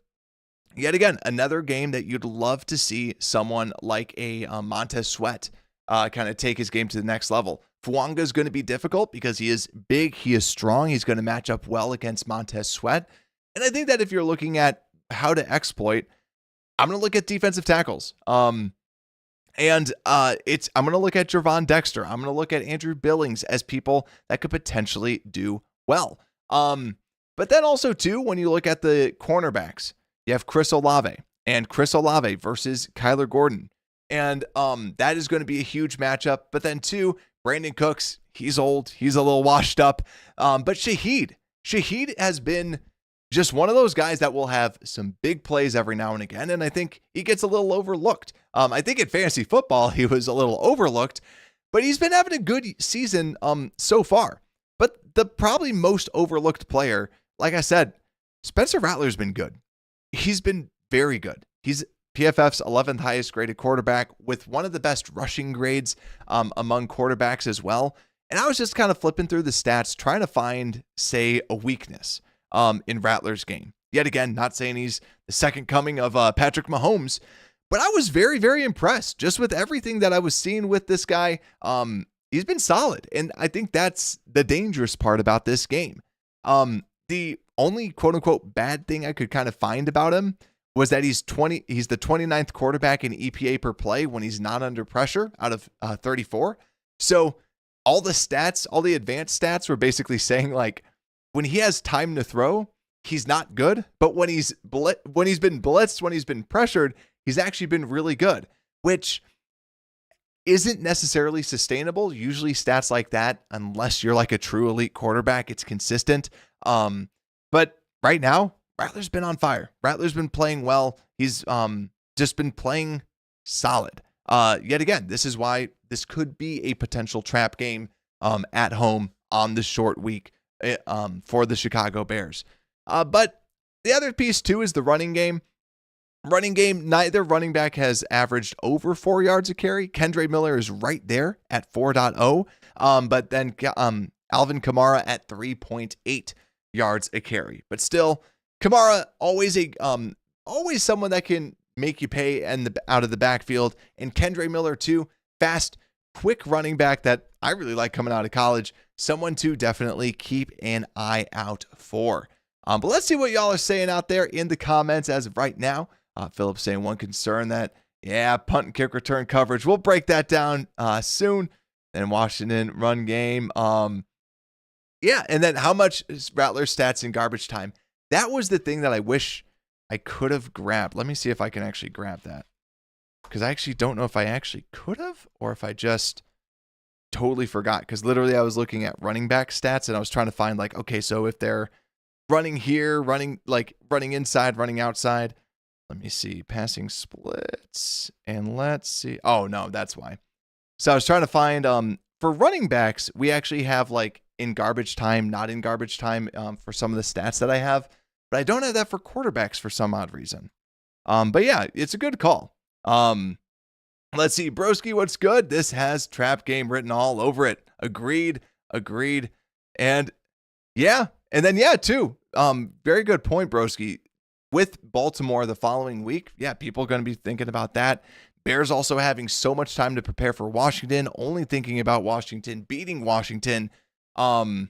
yet again, another game that you'd love to see someone like a Montez Sweat kind of take his game to the next level. Fuanga is going to be difficult because he is big, he is strong, he's going to match up well against Montez Sweat. And I think that if you're looking at how to exploit, I'm going to look at defensive tackles. I'm going to look at Gervon Dexter. I'm going to look at Andrew Billings as people that could potentially do well. But then also too, when you look at the cornerbacks, you have Chris Olave versus Kyler Gordon. And that is going to be a huge matchup. But then too, Brandon Cooks, he's old, he's a little washed up. But Shaheed has been just one of those guys that will have some big plays every now and again. And I think he gets a little overlooked. I think in fantasy football, he was a little overlooked, but he's been having a good season so far. But the probably most overlooked player, like I said, Spencer Rattler's been good. He's been very good. He's PFF's 11th highest graded quarterback with one of the best rushing grades among quarterbacks as well. And I was just kind of flipping through the stats, trying to find, say, a weakness in Rattler's game. Yet again, not saying he's the second coming of Patrick Mahomes, but I was very, very impressed just with everything that I was seeing with this guy. He's been solid. And I think that's the dangerous part about this game. The only quote unquote bad thing I could kind of find about him was that he's the 29th quarterback in EPA per play when he's not under pressure out of 34. So all the stats, all the advanced stats were basically saying like when he has time to throw, he's not good. But when he's been blitzed, when he's been pressured, he's actually been really good, which isn't necessarily sustainable. Usually stats like that, unless you're like a true elite quarterback, it's consistent. But right now, Rattler's been on fire. Rattler's been playing well. He's just been playing solid. Yet again, this is why this could be a potential trap game at home on the short week for the Chicago Bears. But the other piece too is the running game. Neither running back has averaged over 4 yards a carry. Kendre Miller is right there at 4.0. But then Alvin Kamara at 3.8 yards a carry. But still, Kamara always someone that can make you pay out of the backfield, and Kendre Miller too, fast, quick running back that I really like coming out of college. Someone to definitely keep an eye out for. But let's see what y'all are saying out there in the comments as of right now. Philip saying one concern that punt and kick return coverage. We'll break that down soon. And Washington run game. And then how much is Rattler's stats in garbage time? That was the thing that I wish I could have grabbed. Let me see if I can actually grab that. Because I actually don't know if I actually could have or if I just totally forgot. Because literally I was looking at running back stats and I was trying to find like, okay, so if they're running here, running inside, running outside. Let me see. Passing splits. And let's see. Oh, no, that's why. So I was trying to find for running backs, we actually have like in garbage time, not in garbage time for some of the stats that I have. But I don't have that for quarterbacks for some odd reason. But yeah, it's a good call. Let's see. Broski, what's good? This has trap game written all over it. Agreed. And yeah. And then too. Very good point, Broski. With Baltimore the following week, people are going to be thinking about that. Bears also having so much time to prepare for Washington, only thinking about Washington, beating Washington. And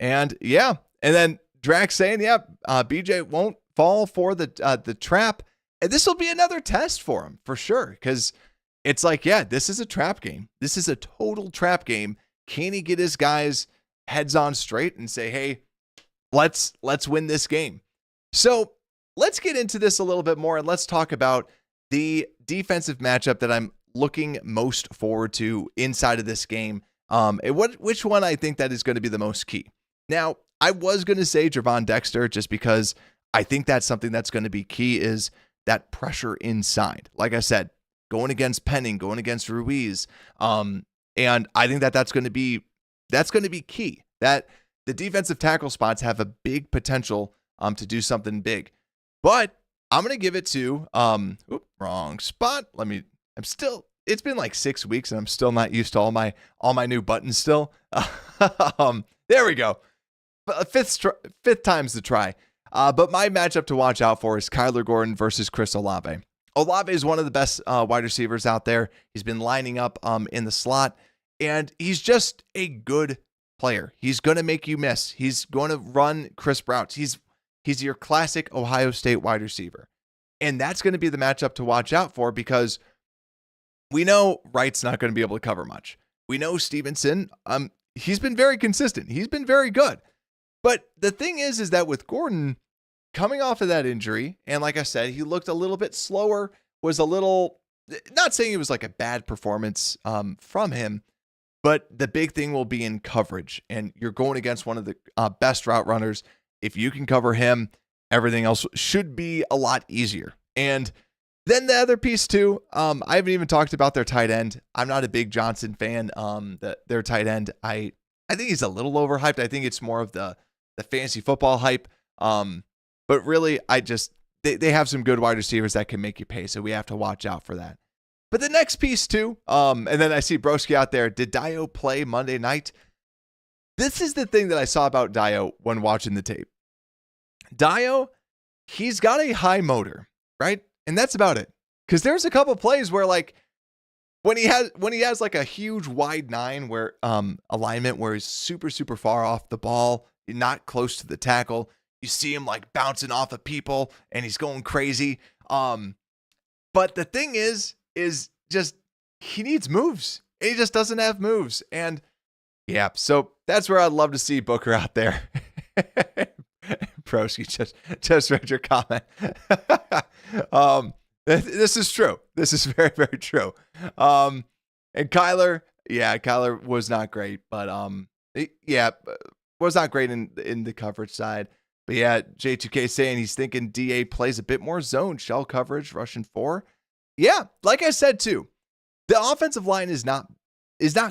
then Drax saying, BJ won't fall for the trap. And this will be another test for him for sure. Because it's like, this is a trap game. This is a total trap game. Can he get his guys heads on straight and say, hey, let's win this game? So let's get into this a little bit more and let's talk about the defensive matchup that I'm looking most forward to inside of this game. Which one I think that is going to be the most key. Now, I was going to say Gervon Dexter just because I think that's something that's going to be key is that pressure inside. Like I said, going against Penning, going against Ruiz. And I think that's going to be key. That the defensive tackle spots have a big potential to do something big. But I'm going to give it to, wrong spot. It's been like 6 weeks and I'm still not used to all my new buttons still. There we go. Fifth time's the try. But my matchup to watch out for is Kyler Gordon versus Chris Olave. Olave is one of the best wide receivers out there. He's been lining up in the slot, and he's just a good player. He's going to make you miss. He's going to run crisp routes. He's your classic Ohio State wide receiver. And that's going to be the matchup to watch out for, because we know Wright's not going to be able to cover much. We know Stevenson, he's been very consistent. He's been very good. But the thing is that with Gordon coming off of that injury, and like I said, he looked a little bit slower, was a little, not saying it was like a bad performance from him, but the big thing will be in coverage. And you're going against one of the best route runners. If you can cover him, everything else should be a lot easier. And then the other piece too, I haven't even talked about their tight end. I'm not a big Johnson fan. Their tight end, I think he's a little overhyped. I think it's more of the fantasy football hype. But really, they have some good wide receivers that can make you pay, so we have to watch out for that. But the next piece too, and then I see Broski out there. Did Dio play Monday night? This is the thing that I saw about Dio when watching the tape. Dio, he's got a high motor, right? And that's about it. Because there's a couple plays where, like, when he has like a huge wide 9 where alignment where he's super, super far off the ball, not close to the tackle. You see him like bouncing off of people and he's going crazy. But the thing is just he needs moves. He just doesn't have moves. And yeah, so that's where I'd love to see Booker out there. Broski just read your comment. This is true. This is very, very true. And Kyler was not great, but was not great in the coverage side. But yeah, J2K saying he's thinking DA plays a bit more zone shell coverage, rushing 4. Yeah, like I said too, the offensive line is not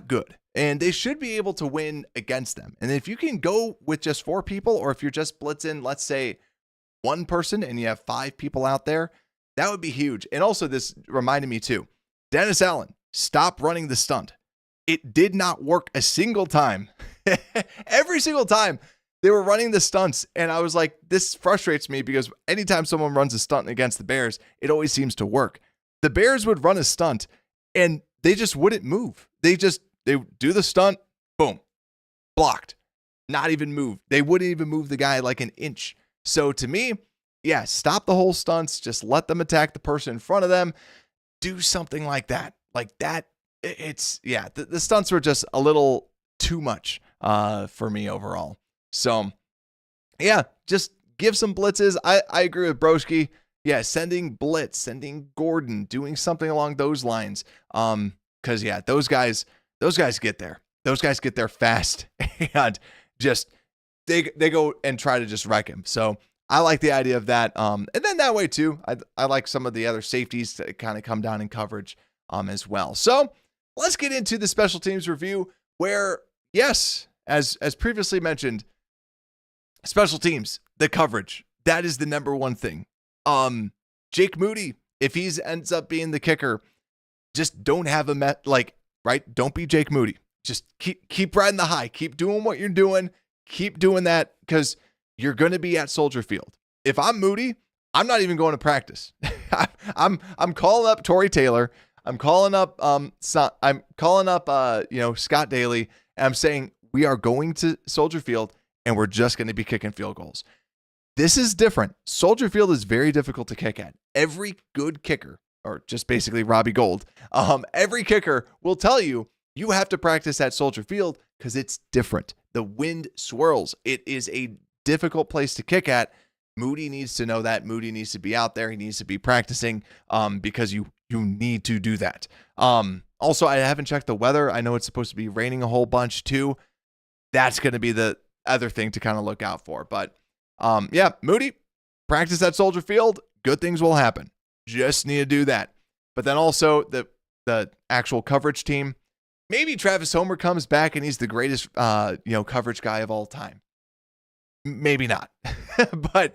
good, and they should be able to win against them. And if you can go with just 4 people, or if you're just blitzing, let's say 1 person, and you have 5 people out there, that would be huge. And also, this reminded me too, Dennis Allen, stop running the stunt. It did not work a single time. Every single time they were running the stunts, and I was like, this frustrates me, because anytime someone runs a stunt against the Bears, it always seems to work. The Bears would run a stunt, and they just wouldn't move. They do the stunt, boom, blocked, not even move. They wouldn't even move the guy like an inch. So to me, yeah, stop the whole stunts. Just let them attack the person in front of them. Do something like that. Like that. The stunts were just a little too much for me overall. So yeah, just give some blitzes. I agree with Broski. Yeah, sending blitz, sending Gordon, doing something along those lines. Because yeah, those guys get there. Those guys get there fast, and just they go and try to just wreck him. So I like the idea of that. And then that way too, I like some of the other safeties to kind of come down in coverage as well. So let's get into the special teams review, where yes, as previously mentioned, special teams, the coverage, that is the number one thing. Jake Moody, if he ends up being the kicker, just don't have him right? Don't be Jake Moody. Just keep riding the high. Keep doing what you're doing. Keep doing that, because you're going to be at Soldier Field. If I'm Moody, I'm not even going to practice. I'm calling up Tory Taylor. I'm calling up Scott Daly, and I'm saying we are going to Soldier Field and we're just going to be kicking field goals. This is different. Soldier Field is very difficult to kick at. Every good kicker, or just basically Robbie Gould, every kicker will tell you have to practice at Soldier Field because it's different. The wind swirls. It is a difficult place to kick at. Moody needs to know that. Moody needs to be out there. He needs to be practicing because you need to do that. Also, I haven't checked the weather. I know it's supposed to be raining a whole bunch too. That's going to be the other thing to kind of look out for. But yeah, Moody, practice at Soldier Field. Good things will happen. Just need to do that. But then also the actual coverage team. Maybe Travis Homer comes back and he's the greatest coverage guy of all time. Maybe not. But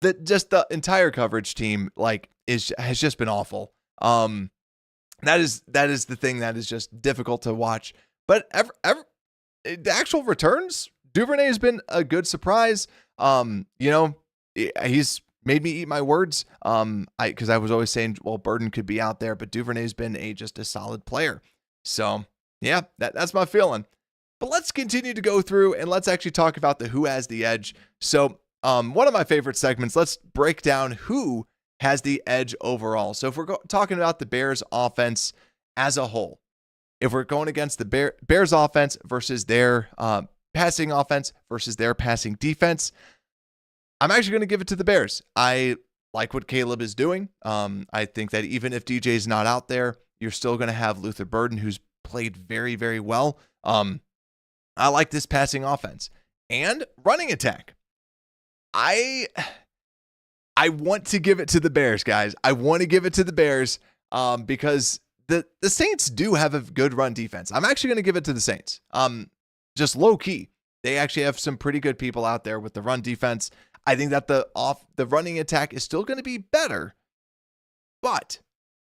the entire coverage team has just been awful. That is the thing that is just difficult to watch. But the actual returns, Duvernay has been a good surprise. He's made me eat my words. Because I was always saying, well, Burden could be out there, but Duvernay's been just a solid player. So yeah, that's my feeling. But let's continue to go through and let's actually talk about the who has the edge. So one of my favorite segments, let's break down who has the edge overall. So if we're talking about the Bears offense as a whole, if we're going against the Bears offense versus their passing offense versus their passing defense, I'm actually going to give it to the Bears. I like what Caleb is doing. I think that even if DJ's not out there, you're still going to have Luther Burden, who's played very, very well. I like this passing offense and running attack. I want to give it to the Bears, guys. I want to give it to the Bears because the Saints do have a good run defense. I'm actually going to give it to the Saints. Just low key. They actually have some pretty good people out there with the run defense. I think that the running attack is still going to be better, but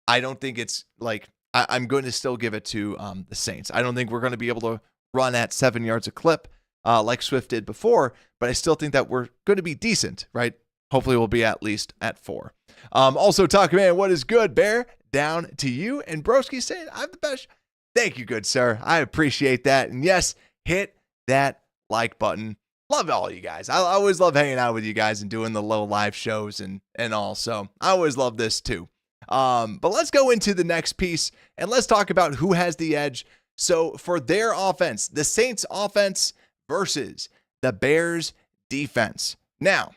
I don't think it's like I'm going to still give it to the Saints. I don't think we're going to be able to run at 7 yards a clip like Swift did before, but I still think that we're going to be decent, right? Hopefully we'll be at least at 4. Also, Talk Man, what is good, Bear? Down to you. And Broski saying, I'm the best. Thank you, good sir. I appreciate that. And yes, hit that like button. Love all you guys. I always love hanging out with you guys and doing the low live shows and all. So I always love this too. But let's go into the next piece and let's talk about who has the edge. So for their offense, the Saints offense versus the Bears defense. Now,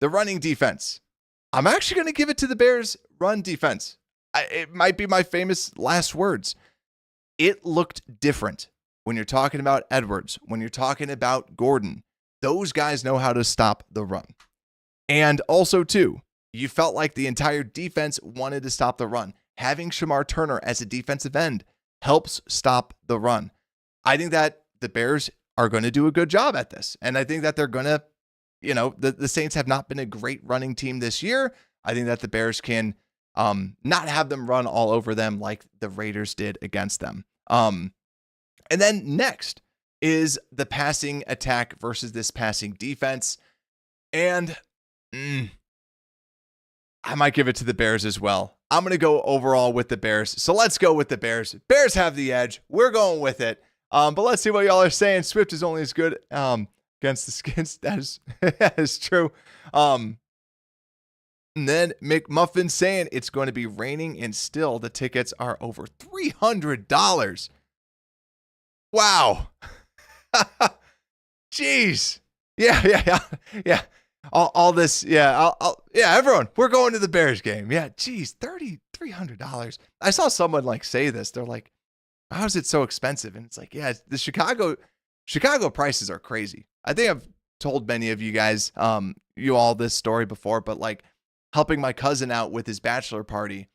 the running defense. I'm actually going to give it to the Bears run defense. It might be my famous last words. It looked different when you're talking about Edwards, when you're talking about Gordon. Those guys know how to stop the run. And also, too, you felt like the entire defense wanted to stop the run. Having Shamar Turner as a defensive end helps stop the run. I think that the Bears are going to do a good job at this. And I think that they're going to, the Saints have not been a great running team this year. I think that the Bears can not have them run all over them like the Raiders did against them. And then next is the passing attack versus this passing defense. And I might give it to the Bears as well. I'm going to go overall with the Bears. So let's go with the Bears. Bears have the edge. We're going with it. But let's see what y'all are saying. Swift is only as good against the Skins. That is true. And then McMuffin saying it's going to be raining and still the tickets are over $300. Wow. Jeez. Yeah. All this. Yeah. Everyone, we're going to the Bears game. Yeah. Geez. $300. I saw someone like say this. They're like, how is it so expensive? And it's like, yeah, the Chicago prices are crazy. I think I've told many of you guys, you all this story before, but like helping my cousin out with his bachelor party,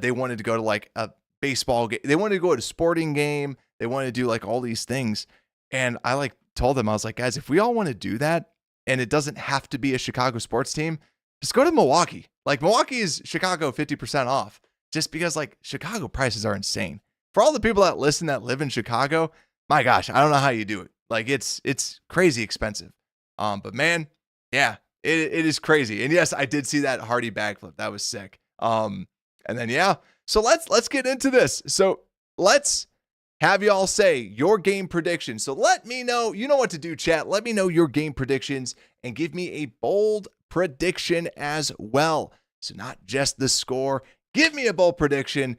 they wanted to go to like a baseball game. They wanted to go to a sporting game. They wanted to do like all these things. And I like told them, I was like, guys, if we all want to do that and it doesn't have to be a Chicago sports team, just go to Milwaukee. Like Milwaukee is Chicago 50% off just because like Chicago prices are insane. For all the people that listen that live in Chicago, my gosh, I don't know how you do it. Like it's crazy expensive. But man, yeah, it is crazy. And yes, I did see that Hardy backflip. That was sick. And then yeah, so let's get into this. So let's have y'all say your game predictions. So let me know, you know what to do, chat. Let me know your game predictions and give me a bold prediction as well. So not just the score. Give me a bold prediction.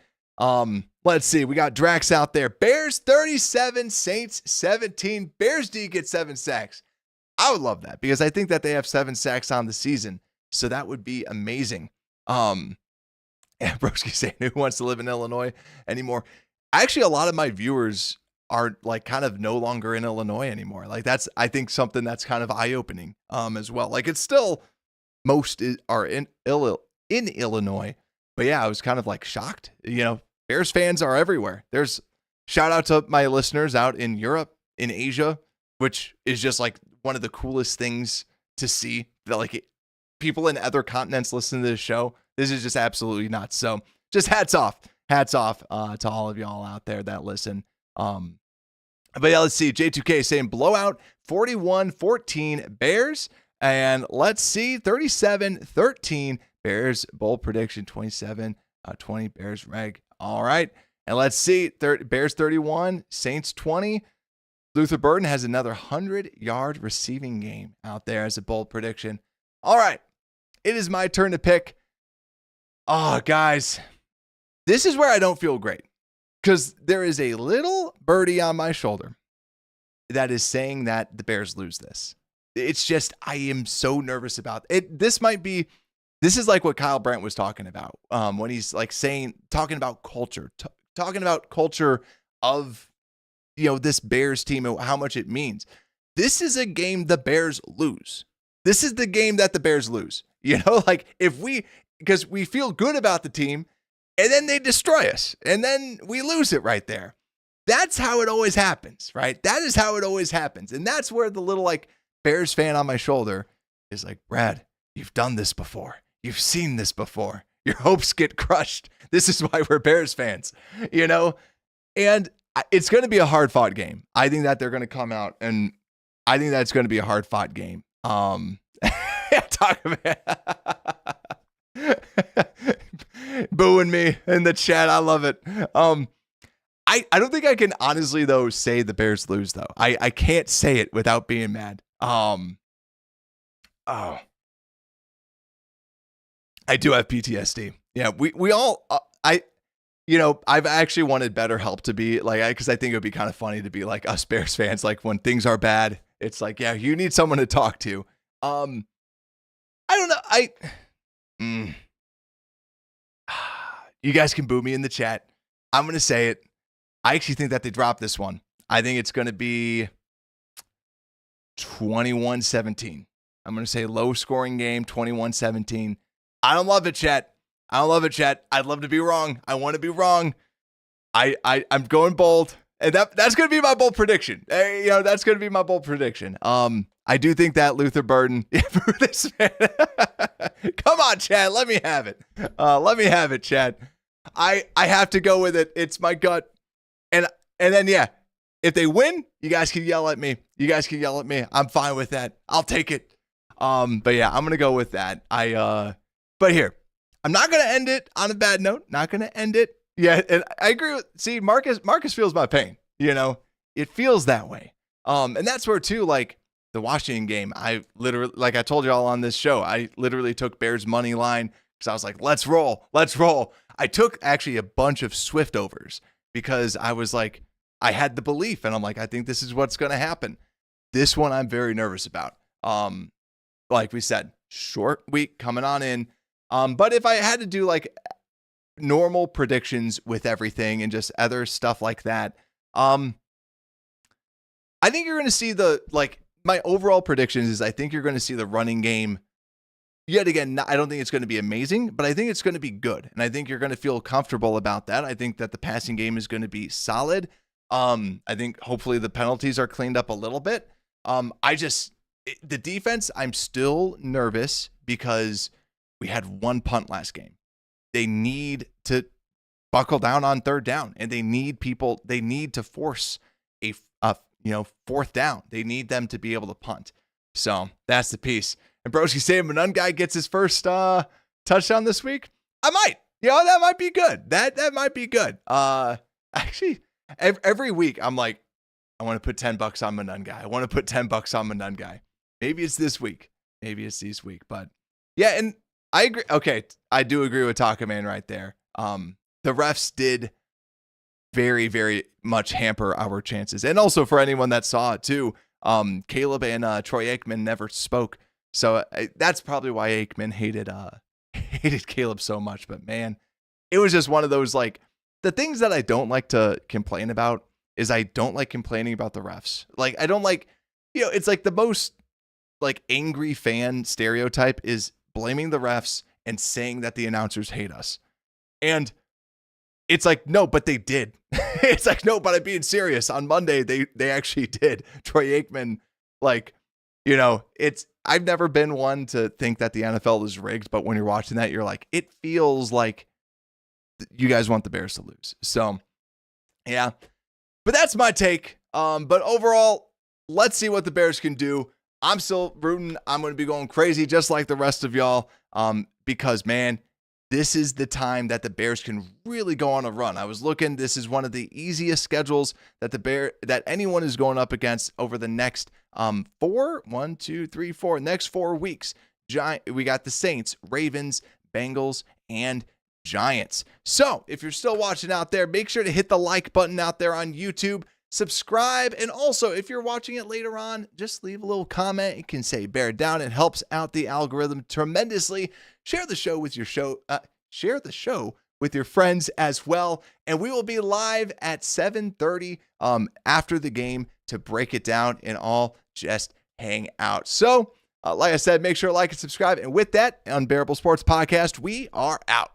Let's see. We got Drax out there. Bears 37, Saints 17. Bears D get 7 sacks. I would love that because I think that they have 7 sacks on the season. So that would be amazing. And Broski saying, who wants to live in Illinois anymore? Actually, a lot of my viewers are like kind of no longer in Illinois anymore. Like that's, I think something that's kind of eye-opening as well. Like it's still, most are in Illinois. But yeah, I was kind of like shocked. Bears fans are everywhere. There's shout out to my listeners out in Europe, in Asia, which is just like one of the coolest things to see. That like people in other continents listen to this show. This is just absolutely nuts. So just hats off to all of y'all out there that listen. But yeah, let's see. J2K saying blowout 41-14 Bears. And let's see, 37-13, Bears bold prediction, 27-20 Bears reg. All right. And let's see, Bears 31, Saints 20. Luther Burden has another 100-yard receiving game out there as a bold prediction. All right. It is my turn to pick. Oh, guys, this is where I don't feel great because there is a little birdie on my shoulder that is saying that the Bears lose this. It's just, I am so nervous about it. This is like what Kyle Brandt was talking about when he's like talking about culture of, this Bears team and how much it means. This is a game the Bears lose. This is the game that the Bears lose. Like because we feel good about the team and then they destroy us and then we lose it right there. That's how it always happens, right? That is how it always happens. And that's where the little Bears fan on my shoulder is like, Brad, you've done this before. You've seen this before. Your hopes get crushed. This is why we're Bears fans, and it's going to be a hard fought game. I think that they're going to come out and I think that's going to be a hard fought game. Talk about booing me in the chat. I love it. I don't think I can honestly though say the Bears lose though. I can't say it without being mad. I do have PTSD. Yeah, we all I've actually wanted BetterHelp to be because I think it would be kind of funny to be like us Bears fans, like when things are bad, it's like, yeah, you need someone to talk to. I don't know. You guys can boo me in the chat. I'm going to say it. I actually think that they drop this one. I think it's going to be 21-17. I'm going to say low scoring game, 21-17. I don't love it, chat. I'd love to be wrong. I want to be wrong. I'm going bold. And that's going to be my bold prediction. That's going to be my bold prediction. I do think that Luther Burden, for this man, come on, Chad, let me have it. Let me have it, Chad. I have to go with it. It's my gut. And then, yeah, if they win, you guys can yell at me. I'm fine with that. I'll take it. But yeah, I'm going to go with that. But here, I'm not going to end it on a bad note. Not going to end it. Yeah, and I agree with, Marcus feels my pain, it feels that way. And that's where too, the Washington game, I literally, like I told you all on this show, I literally took Bears money line because I was like, let's roll. I took actually a bunch of Swift overs because I was like, I had the belief and I'm like, I think this is what's going to happen. This one I'm very nervous about. Like we said, short week coming on in. But if I had to do normal predictions with everything and just other stuff like that, I think you're going to see my overall predictions is I think you're going to see the running game yet again. I don't think it's going to be amazing, but I think it's going to be good. And I think you're going to feel comfortable about that. I think that the passing game is going to be solid. I think hopefully the penalties are cleaned up a little bit. The defense, I'm still nervous because we had one punt last game. They need to buckle down on third down and they need to force a fourth down. They need them to be able to punt. So that's the piece. And Broski saying Manun guy gets his first touchdown this week. I might, that might be good. That might be good. Actually, every week I'm like, I want to put $10 on Manun guy. I want to put $10 on Manun guy. Maybe it's this week. But yeah, and I agree. Okay, I do agree with Taco Man right there. The refs did very, very much hamper our chances. And also for anyone that saw it too, Caleb and Troy Aikman never spoke. So that's probably why Aikman hated Caleb so much. But man, it was just one of those, the things that I don't like to complain about is I don't like complaining about the refs. I don't like, it's the most angry fan stereotype is blaming the refs and saying that the announcers hate us. And it's no, but they did. It's no, but I'm being serious. On Monday, they actually did. Troy Aikman, I've never been one to think that the NFL is rigged, but when you're watching that, you're like, it feels like you guys want the Bears to lose. So, yeah. But that's my take. But overall, let's see what the Bears can do. I'm still rooting. I'm going to be going crazy just like the rest of y'all because, man, this is the time that the Bears can really go on a run. I was looking. This is one of the easiest schedules that anyone is going up against over the next 4 weeks. We got the Saints, Ravens, Bengals, and Giants. So if you're still watching out there, make sure to hit the like button out there on YouTube. Subscribe, and also if you're watching it later on, just leave a little comment. You can say "Bear Down." It helps out the algorithm tremendously. Share the show with your friends as well. And we will be live at 7:30 after the game to break it down and all just hang out. So, like I said, make sure to like and subscribe. And with that, Unbearable Sports Podcast, we are out.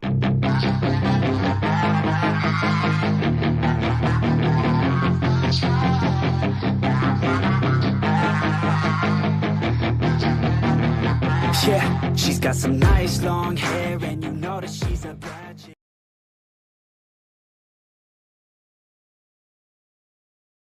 Yeah, she's got some nice long hair and